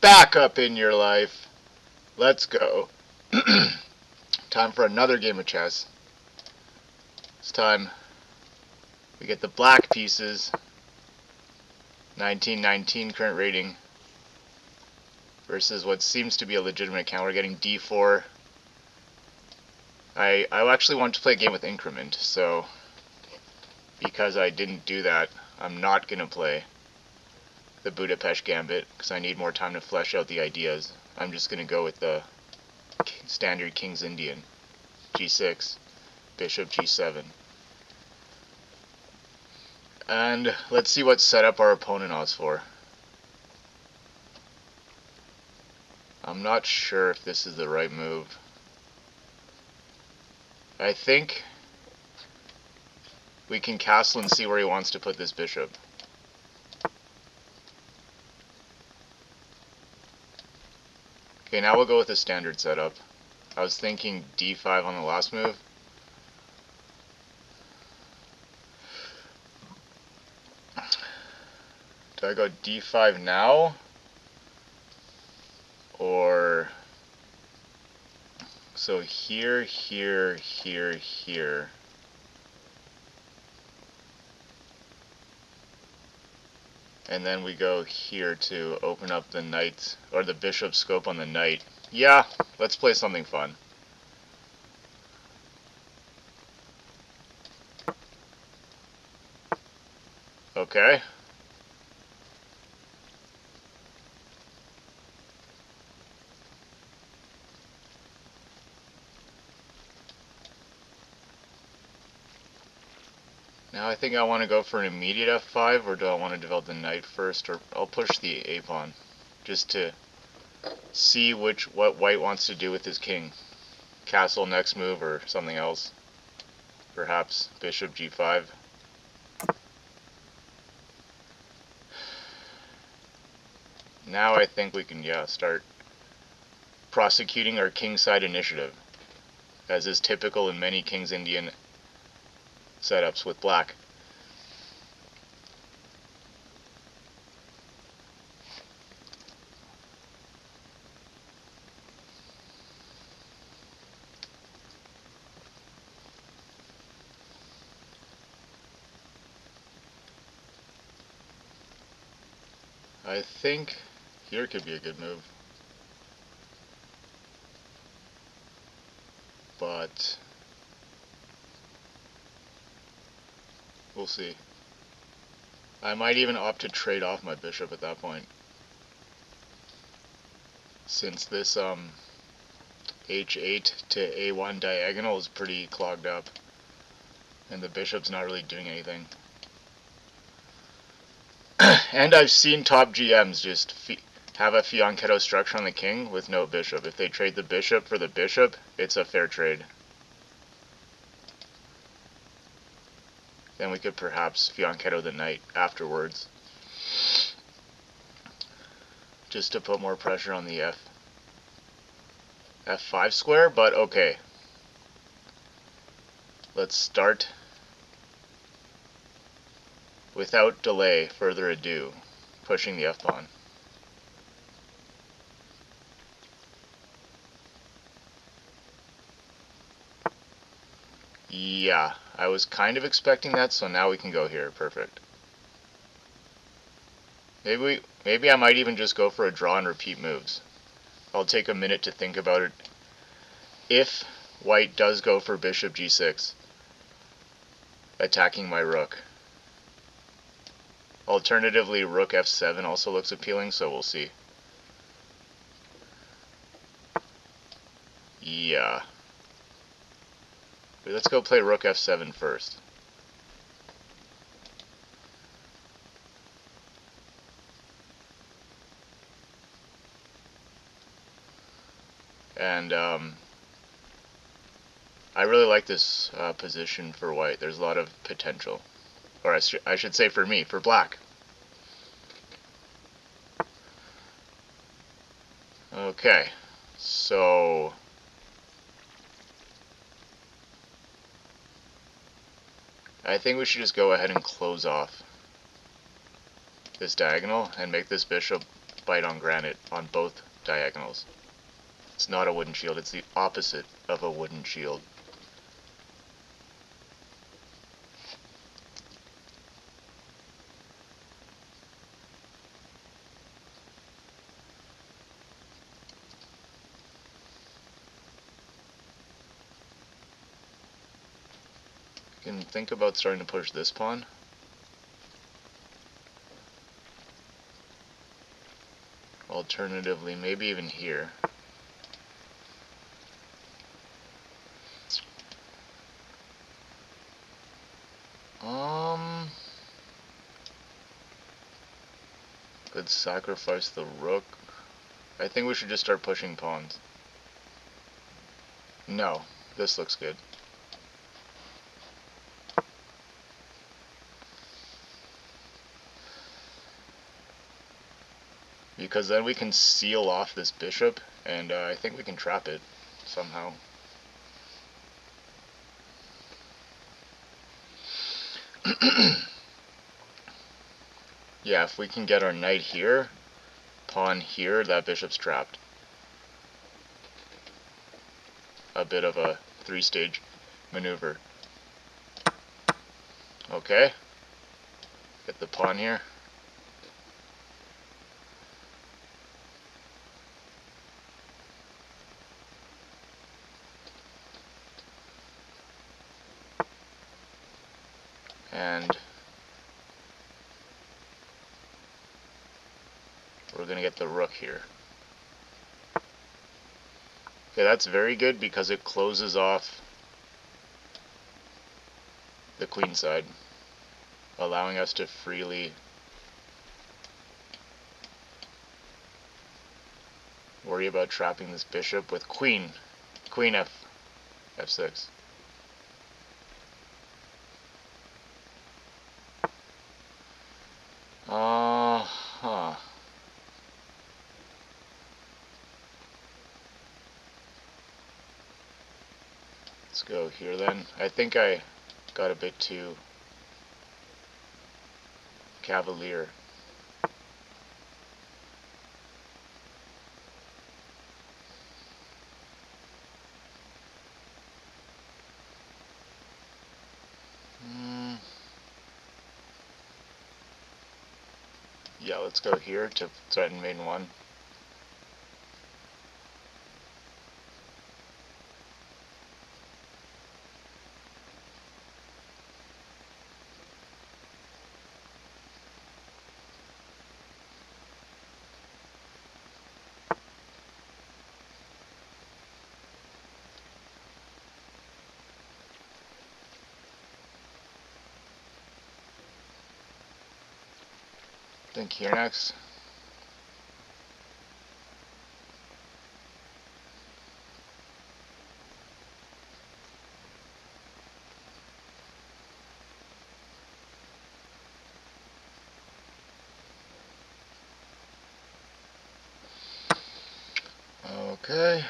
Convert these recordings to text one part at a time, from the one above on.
back up in your life. Let's go. Time for another game of chess. This time we get the black pieces. 1919 current rating versus what seems to be a legitimate account. We're getting d4. I actually want to play a game with increment, so because I didn't do that, I'm not going to play the Budapest Gambit because I need more time to flesh out the ideas. I'm just going to go with the standard King's Indian. G6, Bishop G7. And let's see what setup our opponent opts for. I'm not sure if this is the right move. I think we can castle and see where he wants to put this bishop. Okay, now we'll go with the standard setup. I was thinking d5 on the last move. Do I go d5 now? Or... so here, here, here, here. And then we go here to open up the knight, or the bishop scope on the knight. Yeah, let's play something fun. Okay. Now I think I want to go for an immediate f5, or do I want to develop the knight first, or I'll push the a pawn, just to see what white wants to do with his king. Castle next move, or something else. Perhaps bishop g5. Now I think we can, start prosecuting our kingside initiative, as is typical in many King's Indian setups with black. I think here could be a good move, but we'll see. I might even opt to trade off my bishop at that point, since this h8 to a1 diagonal is pretty clogged up, and the bishop's not really doing anything. And I've seen top GMs just have a fianchetto structure on the king with no bishop. If they trade the bishop for the bishop, it's a fair trade. Then we could perhaps fianchetto the knight afterwards, just to put more pressure on the f5 square, but okay. Let's start without delay, further ado, pushing the f-pawn. Yeah, I was kind of expecting that, so now we can go here. Perfect. Maybe I might even just go for a draw and repeat moves. I'll take a minute to think about it. If white does go for bishop g6, attacking my rook. Alternatively, rook f7 also looks appealing, so we'll see. Yeah. Let's go play rook f7 first. And I really like this position for white. There's a lot of potential. Or I should say for me, for black. Okay, so I think we should just go ahead and close off this diagonal and make this bishop bite on granite on both diagonals. It's not a wooden shield, it's the opposite of a wooden shield. You can think about starting to push this pawn. Alternatively, maybe even here. Could sacrifice the rook. I think we should just start pushing pawns. No, this looks good. Because then we can seal off this bishop, and I think we can trap it somehow. Yeah, if we can get our knight here, pawn here, that bishop's trapped. A bit of a three-stage maneuver. Okay. Get the pawn here. And we're going to get the rook here. Okay, that's very good because it closes off the queen side, allowing us to freely worry about trapping this bishop with queen f6. Let's go here then. I think I got a bit too cavalier. Yeah, let's go here to threaten main one. Think here next. Okay,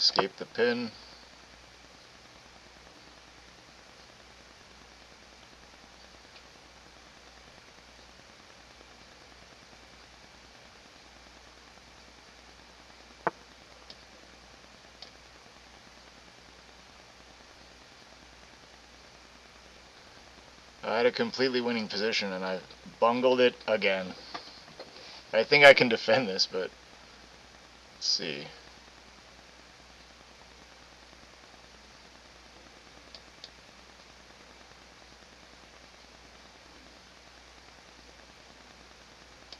escape the pin. I had a completely winning position and I bungled it again. I think I can defend this, but let's see.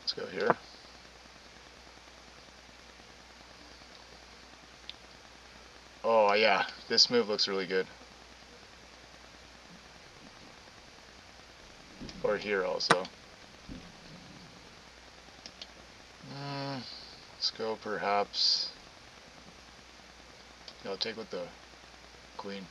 Let's go here. Oh yeah, this move looks really good. Or here also. Let's go perhaps. I'll take with the queen.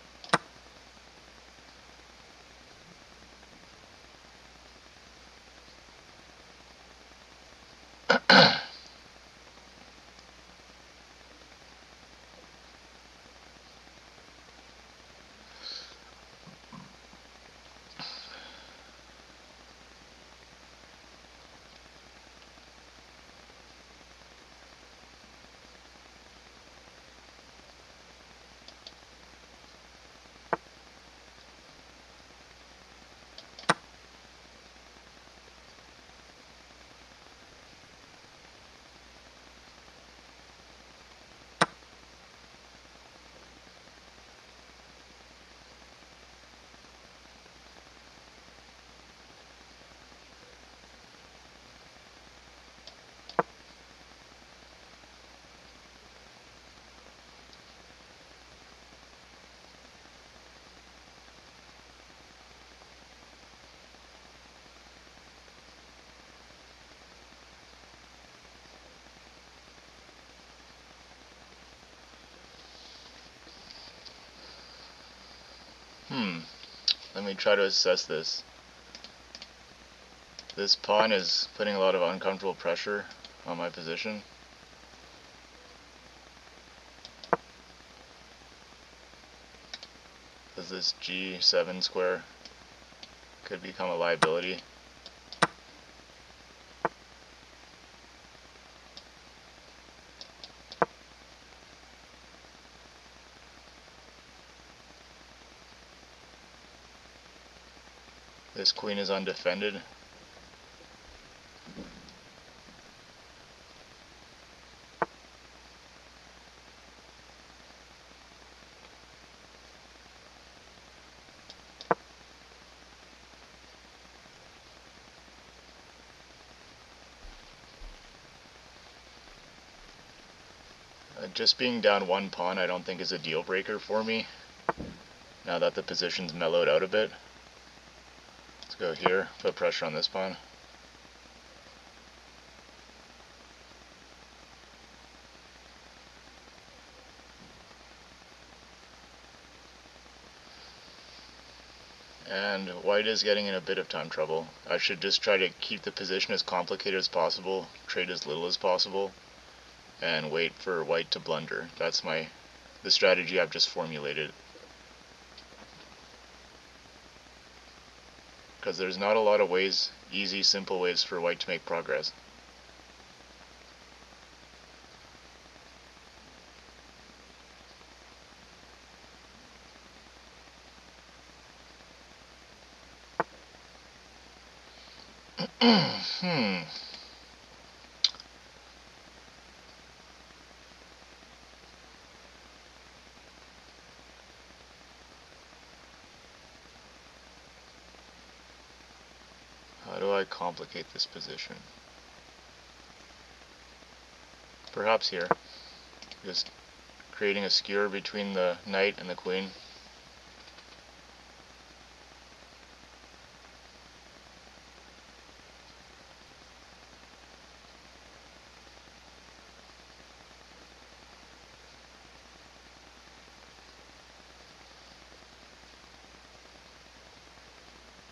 Let me try to assess this. This pawn is putting a lot of uncomfortable pressure on my position. Because this G7 square could become a liability. This queen is undefended. Just being down one pawn I don't think is a deal breaker for me, now that the position's mellowed out a bit. Let's go here, put pressure on this pawn. And white is getting in a bit of time trouble. I should just try to keep the position as complicated as possible, trade as little as possible, and wait for white to blunder. That's the strategy I've just formulated. Because there's not a lot of ways, easy, simple ways for white to make progress. How do I complicate this position? Perhaps here. Just creating a skewer between the knight and the queen.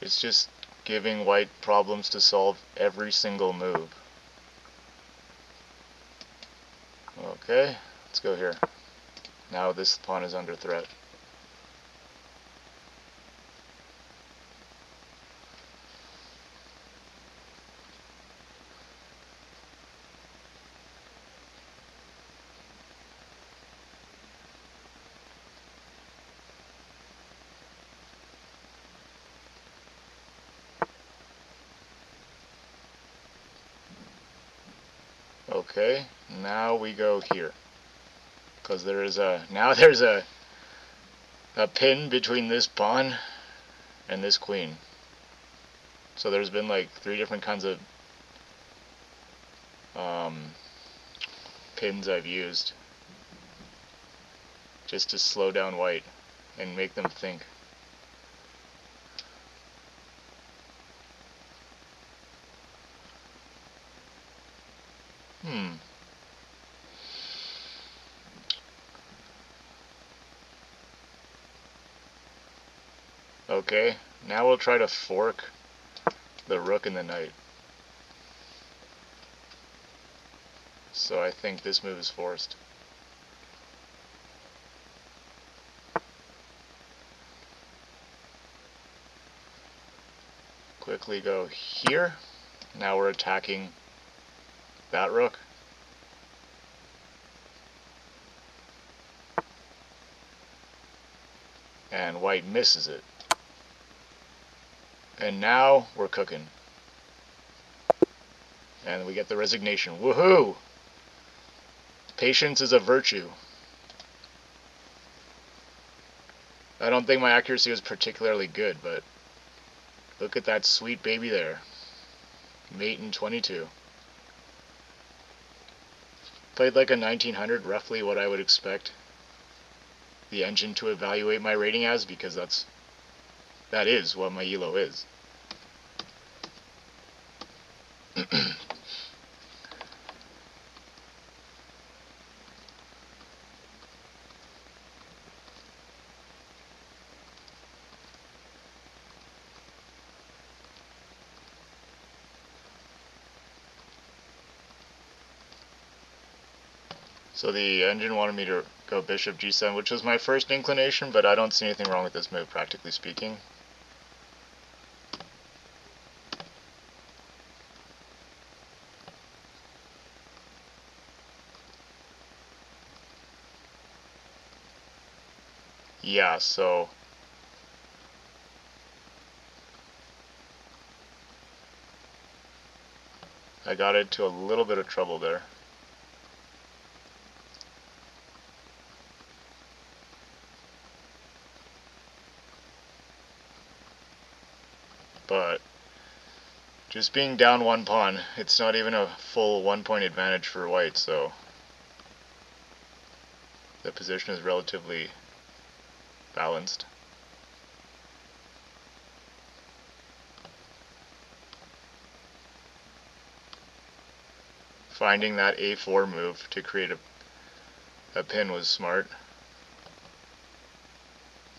It's just giving white problems to solve every single move. Okay, let's go here. Now this pawn is under threat. Okay, now we go here. Because there's a pin between this pawn and this queen. So there's been like 3 different kinds of pins I've used just to slow down white and make them think. Okay, now we'll try to fork the rook and the knight. So I think this move is forced. Quickly go here. Now we're attacking that rook. And white misses it. And now we're cooking. And we get the resignation. Woohoo! Patience is a virtue. I don't think my accuracy was particularly good, but look at that sweet baby there. Mate in 22. Played like a 1900, roughly what I would expect the engine to evaluate my rating as, because that is what my ELO is. So the engine wanted me to go bishop g7, which was my first inclination, but I don't see anything wrong with this move, practically speaking. Yeah, so I got into a little bit of trouble there. But just being down one pawn, it's not even a full 1-point advantage for white, so the position is relatively balanced. Finding that a4 move to create a pin was smart.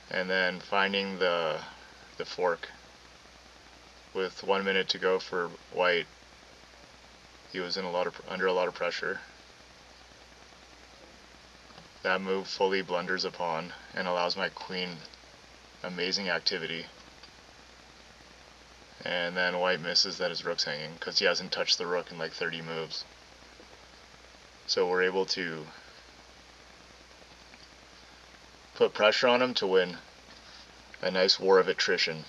And then finding the fork with 1 minute to go for white, he was in under a lot of pressure. That move fully blunders a pawn and allows my queen amazing activity. And then white misses that his rook's hanging because he hasn't touched the rook in like 30 moves. So we're able to put pressure on him to win a nice war of attrition.